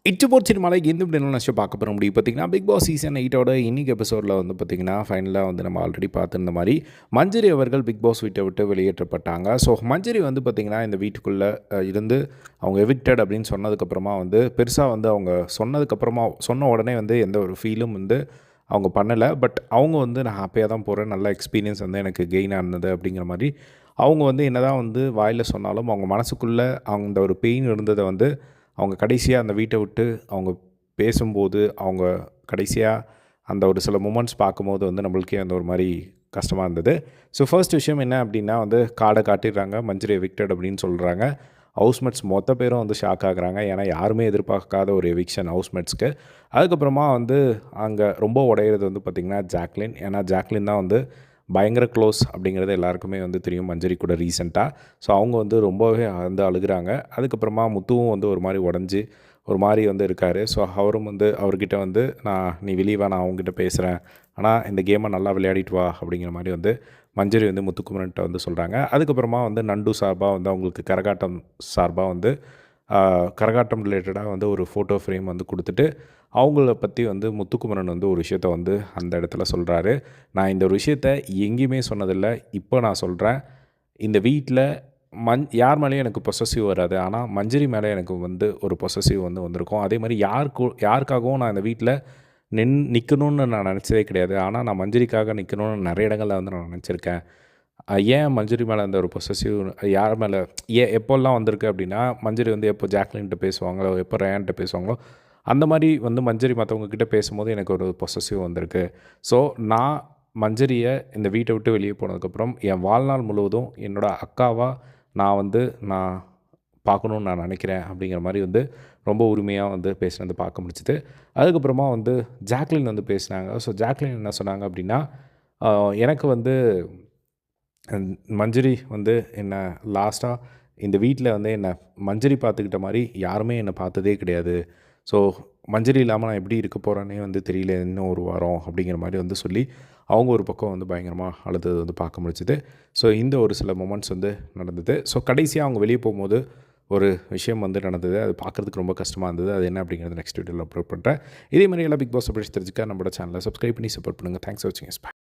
இட்டுபோட் சினிமால எந்த இப்படி என்ன விஷயம் பார்க்க போகிற முடியும் பார்த்தீங்கன்னா, பிக் பாஸ் சீசன் 8ஓட இன்னைக்கு எபிசோடில் வந்து பார்த்தீங்கன்னா, ஃபைனலாக வந்து நம்ம ஆல்ரெடி பார்த்துருந்த மாதிரி மஞ்சரி அவர்கள் பிக் பாஸ் வீட்டை விட்டு வெளியேற்றப்பட்டாங்க. ஸோ மஞ்சரி வந்து பார்த்திங்கன்னா, இந்த வீட்டுக்குள்ளே இருந்து அவங்க எவிக்டட் அப்படின்னு சொன்னதுக்கப்புறமா வந்து பெருசாக வந்து அவங்க சொன்னதுக்கப்புறமா சொன்ன உடனே வந்து எந்த ஒரு ஃபீலும் வந்து அவங்க பண்ணலை. பட் அவங்க வந்து நான் ஹாப்பியாக தான் போகிறேன், நல்ல எக்ஸ்பீரியன்ஸ் வந்து எனக்கு கெயின் ஆனது அப்படிங்கிற மாதிரி அவங்க வந்து என்ன தான் வந்து வாயில் சொன்னாலும் அவங்க மனசுக்குள்ளே அந்த ஒரு பெயின் இருந்ததை வந்து அவங்க கடைசியாக அந்த வீட்டை விட்டு அவங்க பேசும்போது, அவங்க கடைசியாக அந்த ஒரு சில மொமெண்ட்ஸ் பார்க்கும்போது வந்து நம்மளுக்கே அந்த ஒரு மாரி கஷ்டமாக இருந்தது. ஸோ ஃபர்ஸ்ட் விஷயம் என்ன அப்படின்னா வந்து கார்டை காட்டிடுறாங்க. மஞ்சரி எவிக்டட் அப்படின்னு சொல்கிறாங்க. ஹவுஸ்மேட்ஸ் மொத்த பேரும் வந்து ஷாக் ஆகுறாங்க. ஏன்னா யாருமே எதிர்பார்க்காத ஒரு எவிக்ஷன் ஹவுஸ்மேட்ஸ்க்கு. அதுக்கப்புறமா வந்து அங்கே ரொம்ப உடையிறது வந்து பார்த்திங்கன்னா ஜாக்லின். ஏன்னா ஜாக்லின் தான் வந்து பயங்கர க்ளோஸ் அப்படிங்கிறது எல்லாருக்குமே வந்து தெரியும் மஞ்சரி கூட ரீசெண்டாக. ஸோ அவங்க வந்து ரொம்பவே வந்து அழுகுறாங்க. அதுக்கப்புறமா முத்துவும் வந்து ஒரு மாதிரி உடஞ்சி ஒரு மாதிரி வந்து இருக்கார். ஸோ அவரும் வந்து அவர்கிட்ட வந்து நீ வெளியே வா, நான் அவங்ககிட்ட பேசுகிறேன், ஆனால் இந்த கேமை நல்லா விளையாடிட்டு வா அப்படிங்கிற மாதிரி வந்து மஞ்சரி வந்து முத்துக்குமரன்ட்ட வந்து சொல்கிறாங்க. அதுக்கப்புறமா வந்து நண்டு சார்பாக வந்து அவங்களுக்கு கரகாட்டம் சார்பாக வந்து கரகாட்டம் ரிலேட்டடாக வந்து ஒரு ஃபோட்டோ ஃப்ரேம் வந்து கொடுத்துட்டு அவங்கள பற்றி வந்து முத்துக்குமரன் வந்து ஒரு விஷயத்த வந்து அந்த இடத்துல சொல்கிறாரு. நான் இந்த ஒரு விஷயத்த எங்கேயுமே சொன்னதில்லை, இப்போ நான் சொல்கிறேன். இந்த வீட்டில் யார் மேலேயும் எனக்கு பொசசிவ் வராது, ஆனால் மஞ்சரி மேலே எனக்கு வந்து ஒரு பொசசிவ் வந்து வந்திருக்கும். அதே மாதிரி யாருக்காகவும் நான் இந்த வீட்டில் நிற்கணும்னு நான் நினச்சதே கிடையாது. ஆனால் நான் மஞ்சரிக்காக நிற்கணும்னு நிறைய இடங்களில் வந்து நான் நினச்சிருக்கேன். ஏன் மஞ்சரி மேலே அந்த ஒரு பொசசிவ் யார் மேலே எப்போல்லாம் வந்திருக்கு அப்படின்னா, மஞ்சரி வந்து எப்போ ஜாக்லின்கிட்ட பேசுவாங்களோ, எப்போ ரயான்கிட்ட பேசுவாங்களோ, அந்த மாதிரி வந்து மஞ்சரி மற்றவங்க கிட்ட பேசும்போது எனக்கு ஒரு பொசசிவ் வந்திருக்கு. ஸோ நான் மஞ்சரியை இந்த வீட்டை விட்டு வெளியே போனதுக்கப்புறம் என் வாழ்நாள் முழுவதும் என்னோடய அக்காவாக நான் பார்க்கணுன்னு நான் நினைக்கிறேன் அப்படிங்கிற மாதிரி வந்து ரொம்ப உரிமையாக வந்து பேசுனது பார்க்க முடிச்சுது. அதுக்கப்புறமா வந்து ஜாக்லின் வந்து பேசினாங்க. ஸோ ஜாக்லின் என்ன சொன்னாங்க அப்படின்னா, எனக்கு வந்து மஞ்சரி வந்து என்னை லாஸ்ட்டாக இந்த வீட்டில் வந்து என்னை மஞ்சரி பார்த்துக்கிட்ட மாதிரி யாருமே என்னை பார்த்ததே கிடையாது. ஸோ மஞ்சரி இல்லாமல் நான் எப்படி இருக்க போகிறேன்னே வந்து தெரியல இன்னும் ஒரு வாரம் அப்படிங்கிற மாதிரி வந்து சொல்லி அவங்க ஒரு பக்கம் வந்து பயங்கரமாக அழுதது வந்து பார்க்க முடிச்சுது. ஸோ இந்த ஒரு சில மொமெண்ட்ஸ் வந்து நடந்தது. ஸோ கடைசியாக அவங்க வெளியே போகும்போது ஒரு விஷயம் வந்து நடந்தது. அது பார்க்குறதுக்கு ரொம்ப கஷ்டமாக இருந்தது. அது என்ன அப்படிங்கிறது நெக்ஸ்ட் வீடியோவில் அப்லோட் பண்ணுறேன். இதே மாதிரி எல்லாம் பிக் பாஸ் அப்டேட்ஸ் தெரிஞ்சுக்க நம்மளோட சேனலை சப்ஸ்கிரைப் பண்ணி சப்போர்ட் பண்ணுங்கள். தேங்க்ஸ் ஃபார் வாட்சிங்.